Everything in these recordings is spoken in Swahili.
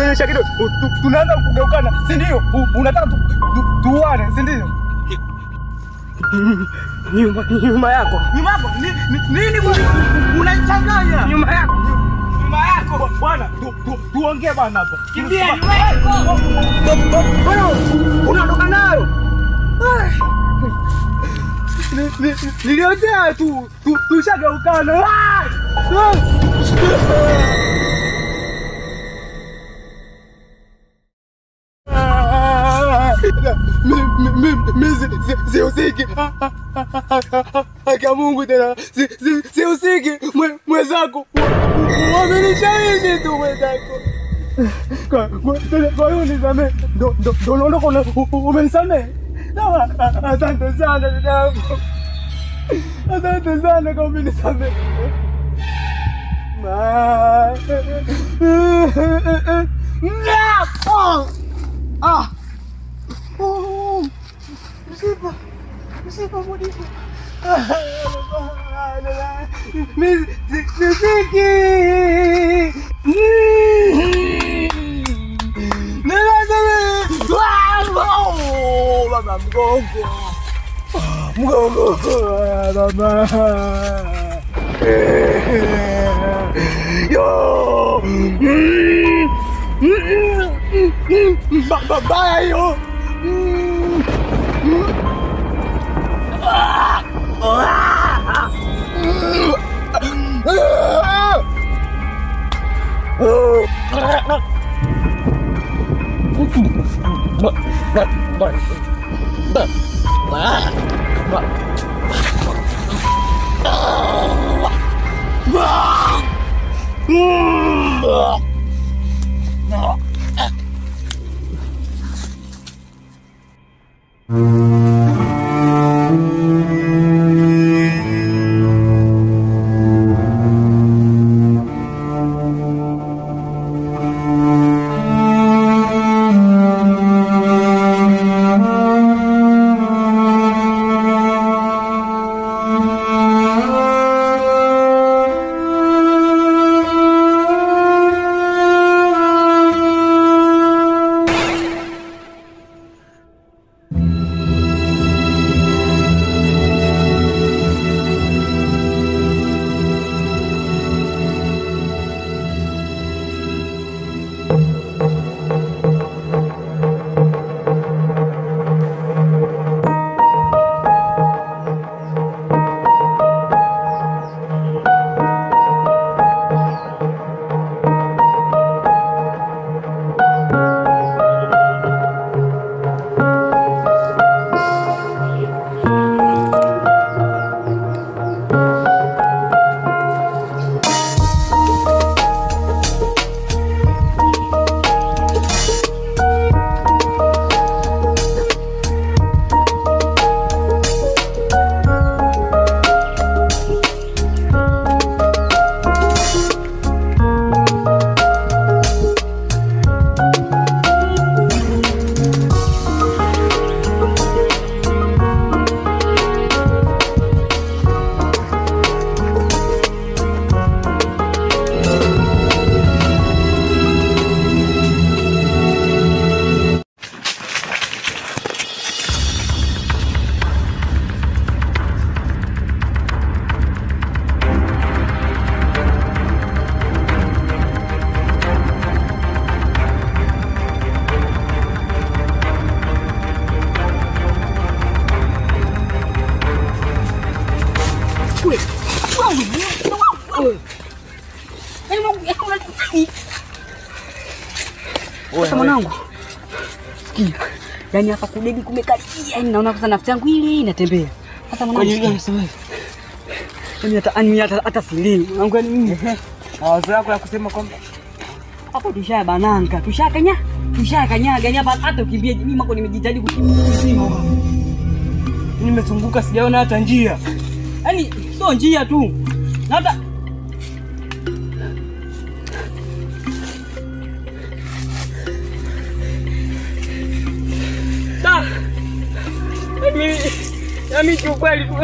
nionyesha kidogo. Tunaanza kugeukana, si ndio? Unataka tuane, si ndio? Nyuma yako. Nyuma yako? Nini bwana? Unachanganya. Nyuma yako. Nyuma yako bwana. Tuongee bwana hapa. Kimbia nyuma yako. Bwana, unaondoka nayo. Niliojea tu tushageukana. Sihusiki. Haki Mungu tena. Sihusiki. Mwenzako. Wamenishawishi tu mwenzako. Kwa hiyo nisamehe. Ndo naondoka umenisamehe. Asante sana dada. Asante sana kwa umenisamehe. Msiba modifu. Miziki. Baba mgongo. Baba. Yo. Baba yo. Sasa mwanangu. Sikia. Yaani hapa kudedi kumekalia. Yaani naona kwanza nafsi yangu ile inatembea. Sasa mwanangu. Yaani hata silini. Mwanangu yani mimi. Mawazo yako ya kusema kwamba hapo tushabananga, tushakanyaga. Yaani hapa hata ukimbie mimi mako nimejitahidi kukimbia. Nimezunguka sijaona hata njia. Yaani sio njia tu. Na hata mimi kiukweli tu.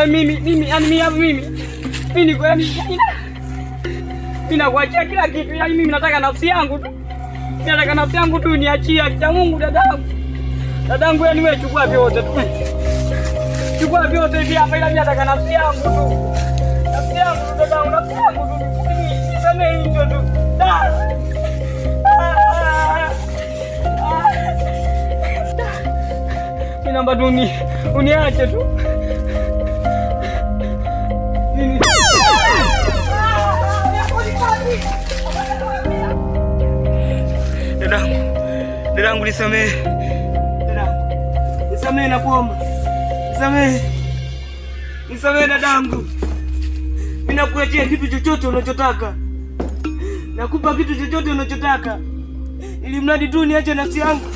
Mimi Mimi nakuachia kila kitu. Yaani mimi nataka nafsi yangu tu. Mimi nataka nafsi yangu tu niachie cha Mungu dadangu. Dadangu yani wewe chukua vyote tu. Chukua vyote hivi hapa ila mimi nataka nafsi yangu tu. Nafsi yangu tu dadangu, nafsi yangu tu. Nisamee hicho tu. Naomba tu uniache tu. Dadangu nisamee. Nisamee nakuomba. Nisamee dadangu. Mimi nakuachia kitu chochote unachotaka. Nakupa kitu chochote unachotaka. Ili mradi tu niache nafsi yangu.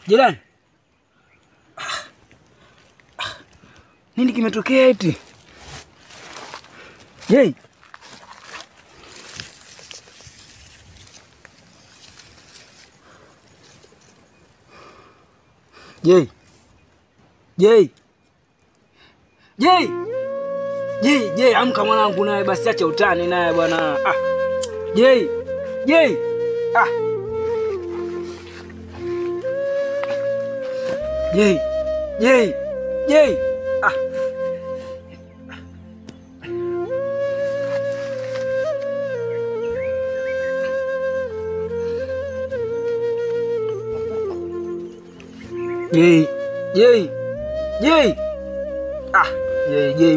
Jirani. Nini kimetokea eti? Amka mwanangu naye basi acha utani naye bwana.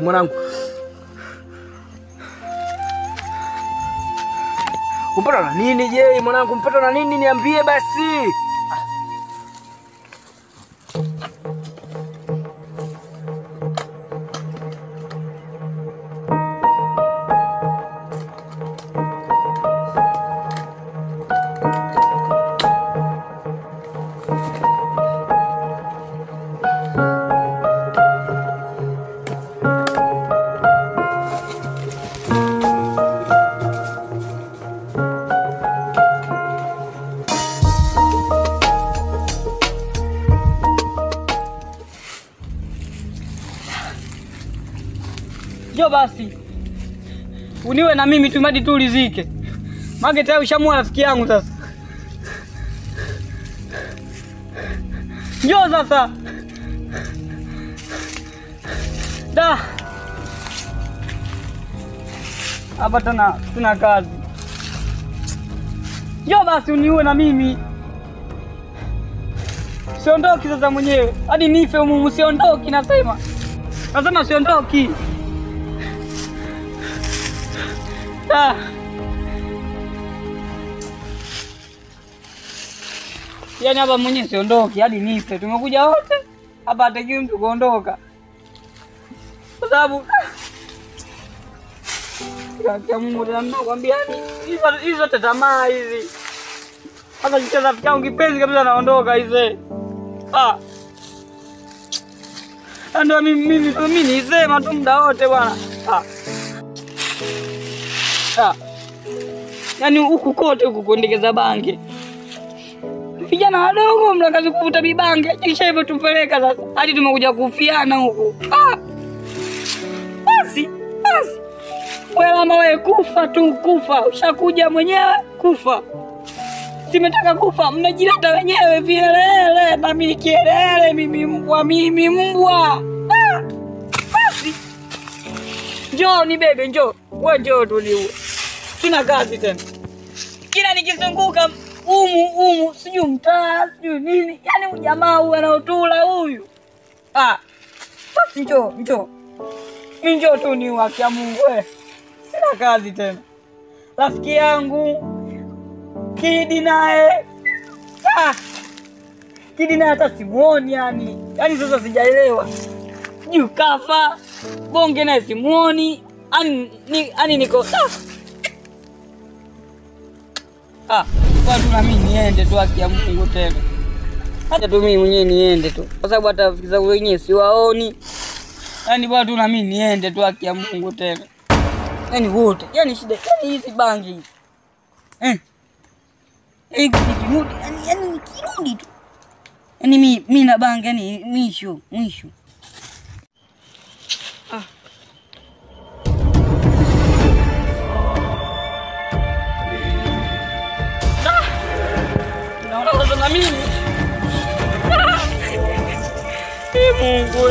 Mwanangu. Umpata na nini mwanangu? Umpata na nini niambie basi. Jo basi. Uniwe na mimi tumadi tu ulizike. Mage tayari ushamua rafiki yangu sasa. Njoo sasa. Hapa tuna kazi. Njoo basi uniwe na mimi. Siondoki sasa mwenyewe. Hadi nife humu siondoki nasema. Nasema siondoki. Yaani hapa mwenyewe siondoki hadi nife. Tumekuja wote. Hapa hataki mtu kuondoka. Kwa sababu ya Mungu nakwambia hizo zote tamaa hizi. Hata kicheza rafiki yangu kipenzi kabisa naondoka hizi. Ndio mimi nisema tu muda wote bwana. Yaani huku kote huku kuendekeza bange. Vijana wadogo mnakazi kuvuta bibange. Kisha hivyo tupeleka sasa. Hadi tumekuja kufiana huko. Basi. Wewe mama wewe kufa tu kufa. Ushakuja mwenyewe kufa. Simetaka kufa, mnajileta wenyewe vilele na mimi kielele, mimi mbwa. Basi. Njoo ni bebe, njoo. Wewe njoo tuliwe. Sina kazi tena. Kila nikizunguka umu, sijui mtaa, sijui nini. Yaani jamaa huyu anaotula huyu. Basi njoo. Mimi njoo tu ni haki ya Mungu wewe. Sina kazi tena. Rafiki yangu Kidi naye. Kidi naye hata simuoni yani. Yaani sasa sijaelewa. Sijui kafa. Bonge naye simuoni. Ani niko. Kwa tu na mimi niende tu haki ya Mungu tena. Hata tu mimi mwenyewe niende tu. Kwa sababu hata rafiki zangu wenyewe siwaoni. Yaani bwana tu na mimi niende tu haki ya Mungu tena. Yaani wote. Yaani shida yaani hizi bangi hizi. Yaani nikirudi tu. Yaani mimi na bangi yani mwisho. Naona na mimi. Mungu